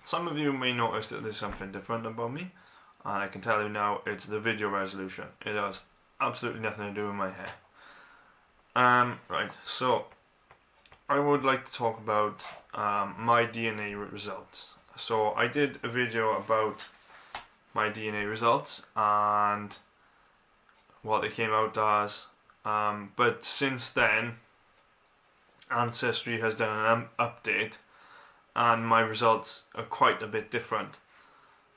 Some of you may notice that there's something different about me, and I can tell you now it's the video resolution. It has absolutely nothing to do with my hair. Right, so I would like to talk about my DNA results. So I did a video about my DNA results and what they came out as, but since then Ancestry has done an update and my results are quite a bit different.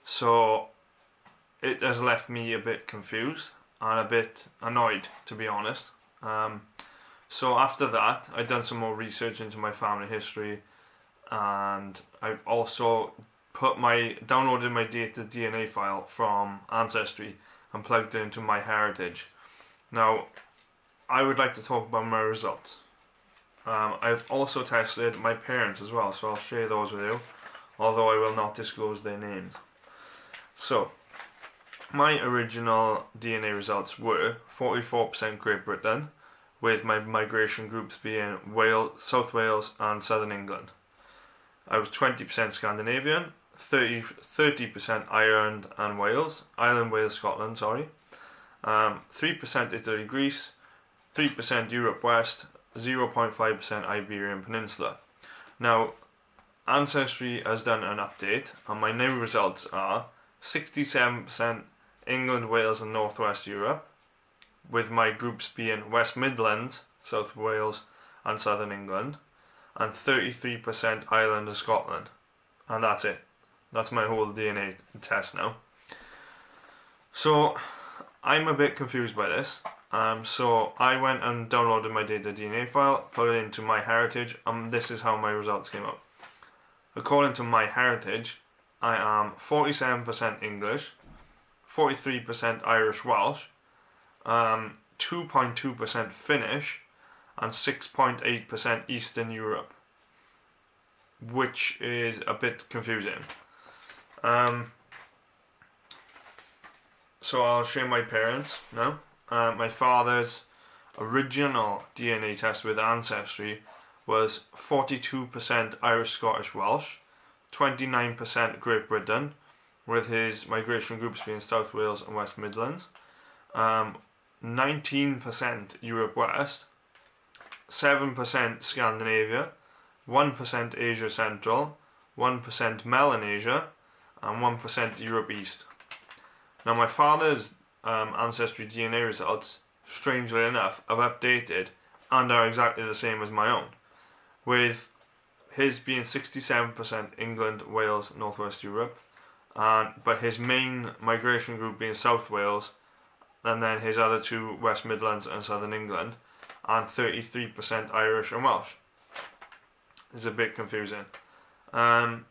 So it has left me a bit confused and a bit annoyed, to be honest. So after that, I've done some more research into my family history, and I've also downloaded my data DNA file from Ancestry and plugged it into MyHeritage. Now, I would like to talk about my results. I've also tested my parents as well, so I'll share those with you, although I will not disclose their names. So, my original DNA results were 44% Great Britain, with my migration groups being Wales, South Wales and Southern England. I was 20% Scandinavian, 30% Ireland, Wales, Scotland, 3% Italy, Greece, 3% Europe West, 0.5% Iberian Peninsula. Now, Ancestry has done an update, and my new results are 67% England, Wales and North West Europe, with my groups being West Midlands, South Wales and Southern England, and 33% Ireland and Scotland. And that's it. That's my whole DNA test now. So I'm a bit confused by this. So I went and downloaded my data DNA file, put it into MyHeritage, and this is how my results came out. According to MyHeritage, I am 47% English, 43% Irish Welsh, 2.2% Finnish, and 6.8% Eastern Europe, which is a bit confusing. So I'll share my parents now. My father's original DNA test with Ancestry was 42% Irish, Scottish, Welsh, 29% Great Britain, with his migration groups being South Wales and West Midlands, 19% Europe West, 7% Scandinavia, 1% Asia Central, 1% Melanesia, and 1% Europe East. Now my father's Ancestry DNA results, strangely enough, have updated and are exactly the same as my own, with his being 67% England, Wales, North West Europe, but his main migration group being South Wales, and then his other two West Midlands and Southern England, and 33% Irish and Welsh. It's a bit confusing. So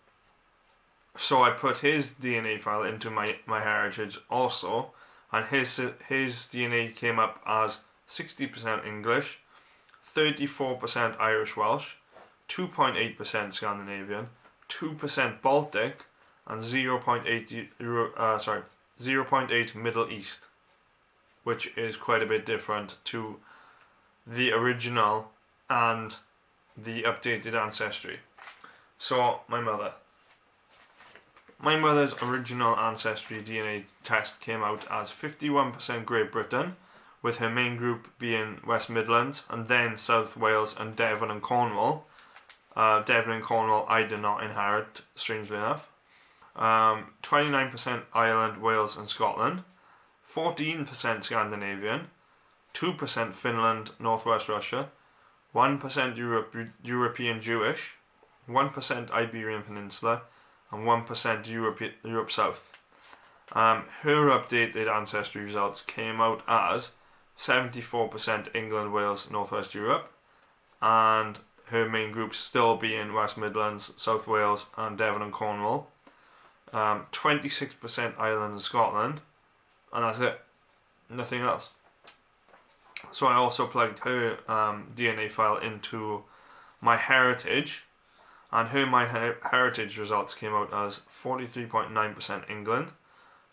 I put his DNA file into MyHeritage also, and his DNA came up as 60% English, 34% Irish Welsh, 2.8% Scandinavian, 2% Baltic, and 0.8 Middle East, which is quite a bit different to the original and the updated Ancestry. So my mother's original Ancestry DNA test came out as 51% Great Britain, with her main group being West Midlands and then South Wales and Devon and Cornwall. Devon and Cornwall I did not inherit, strangely enough. 29% Ireland, Wales and Scotland, 14% Scandinavian, 2% Finland, Northwest Russia, 1% European Jewish, 1% Iberian Peninsula, and 1% Europe South. Her updated Ancestry results came out as 74% England, Wales, Northwest Europe, and her main groups still being West Midlands, South Wales, and Devon and Cornwall. 26% Ireland and Scotland, and that's it. Nothing else. So I also plugged her DNA file into MyHeritage, and her MyHeritage results came out as 43.9% England,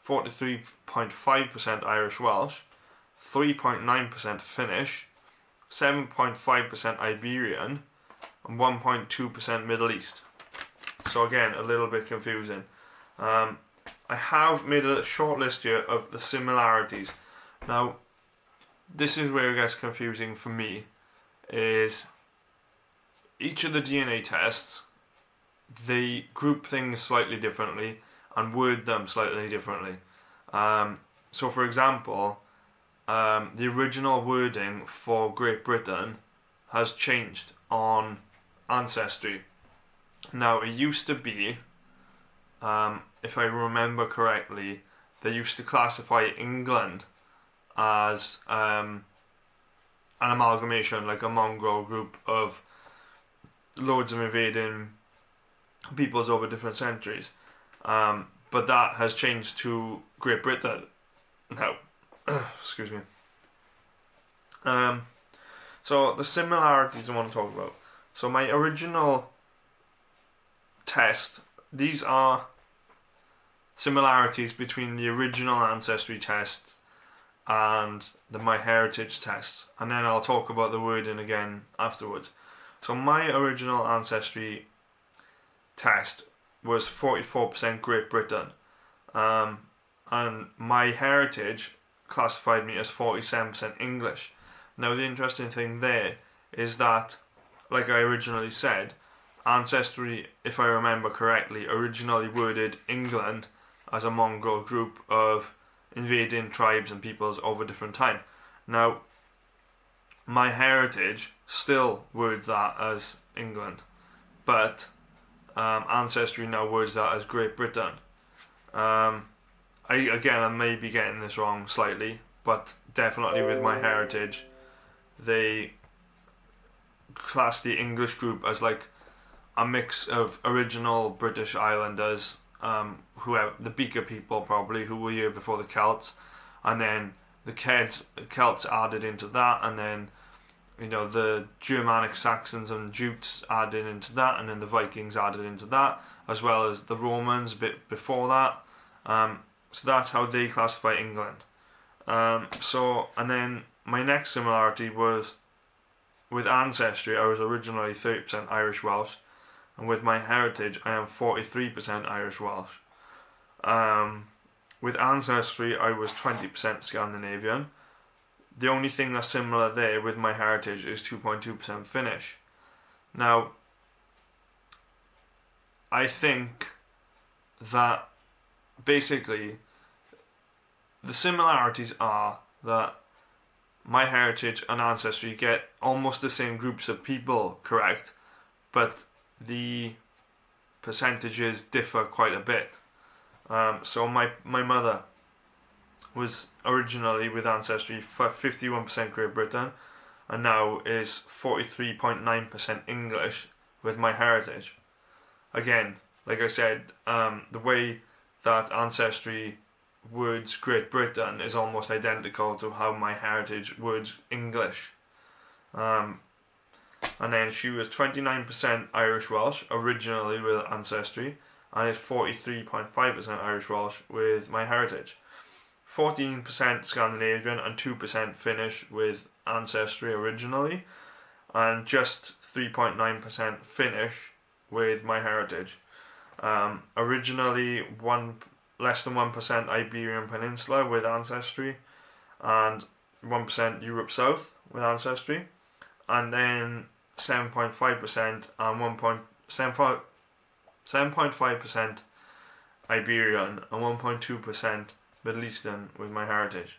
43.5% Irish Welsh, 3.9% Finnish, 7.5% Iberian, and 1.2% Middle East. So again, a little bit confusing. I have made a short list here of the similarities. Now, this is where it gets confusing for me, is each of the DNA tests, they group things slightly differently and word them slightly differently. So for example, the original wording for Great Britain has changed on Ancestry. Now, it used to be, if I remember correctly, they used to classify England as an amalgamation, like a mongrel group of loads of invading peoples over different centuries. But that has changed to Great Britain now. Excuse me. So the similarities I want to talk about. So my original test, these are similarities between the original Ancestry test and the MyHeritage test, and then I'll talk about the wording again afterwards. So my original Ancestry test was 44% Great Britain, and MyHeritage classified me as 47% English. Now the interesting thing there is that, like I originally said, Ancestry, if I remember correctly, originally worded England as a mongrel group of invading tribes and peoples over different time. Now, MyHeritage still words that as England, but Ancestry now words that as Great Britain. I may be getting this wrong slightly, but definitely with MyHeritage, they class the English group as like a mix of original British Islanders, who the Beaker people probably, who were here before the Celts, and then the Celts added into that, and then the Germanic Saxons and Jutes added into that, and then the Vikings added into that, as well as the Romans a bit before that. So that's how they classify England. And then my next similarity was with Ancestry. I was originally 30% Irish Welsh, and with MyHeritage I am 43% Irish Welsh. With Ancestry I was 20% Scandinavian. The only thing that's similar there with MyHeritage is 2.2% Finnish. Now, I think that basically the similarities are that MyHeritage and Ancestry get almost the same groups of people correct, but the percentages differ quite a bit. So my mother was originally with Ancestry for 51% Great Britain, and now is 43.9% English with MyHeritage. Again, like I said, the way that Ancestry words Great Britain is almost identical to how MyHeritage words English. And then she was 29% Irish Welsh originally with Ancestry, and is 43.5% Irish Welsh with MyHeritage. 14% Scandinavian and 2% Finnish with Ancestry originally, and just 3.9% Finnish with MyHeritage. Originally less than 1% Iberian Peninsula with Ancestry, and 1% Europe South with Ancestry, and then 7.5% and 7.5% Iberian and 1.2% Middle Eastern with MyHeritage.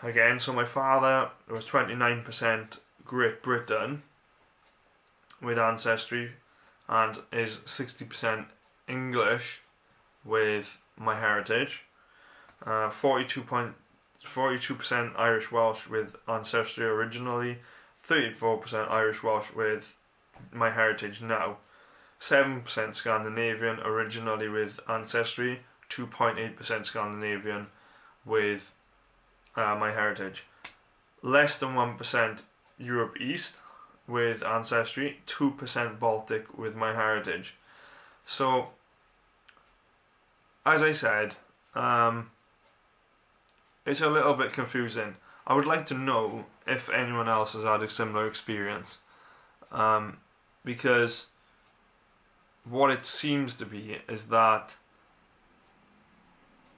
Again, so my father was 29% Great Britain with Ancestry, and is 60% English with MyHeritage. 42% Irish Welsh with Ancestry originally, 34% Irish Welsh with MyHeritage now, 7% Scandinavian originally with Ancestry, 2.8% Scandinavian with MyHeritage, less than 1% Europe East with Ancestry, 2% Baltic with MyHeritage. So, as I said, it's a little bit confusing. I would like to know if anyone else has had a similar experience, because what it seems to be is that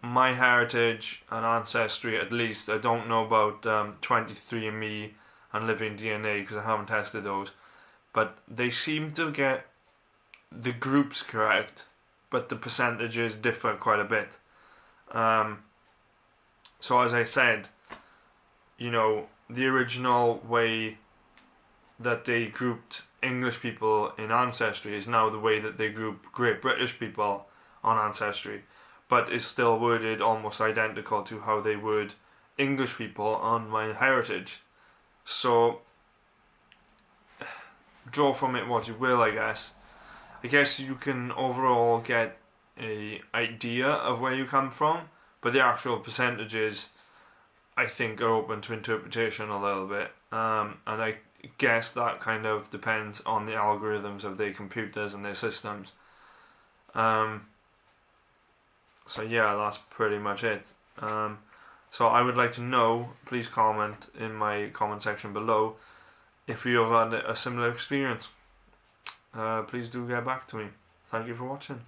MyHeritage and Ancestry, at least, I don't know about 23andMe and Living DNA because I haven't tested those, but they seem to get the groups correct, but the percentages differ quite a bit. So as I said, you know, the original way that they grouped English people in Ancestry is now the way that they group Great British people on Ancestry, but is still worded almost identical to how they word English people on MyHeritage. So draw from it what you will, I guess. I guess you can overall get a idea of where you come from, but the actual percentages, I think, are open to interpretation a little bit. And I guess that kind of depends on the algorithms of their computers and their systems. So yeah, that's pretty much it. So I would like to know, please comment in my comment section below if you have had a similar experience. Please do get back to me. Thank you for watching.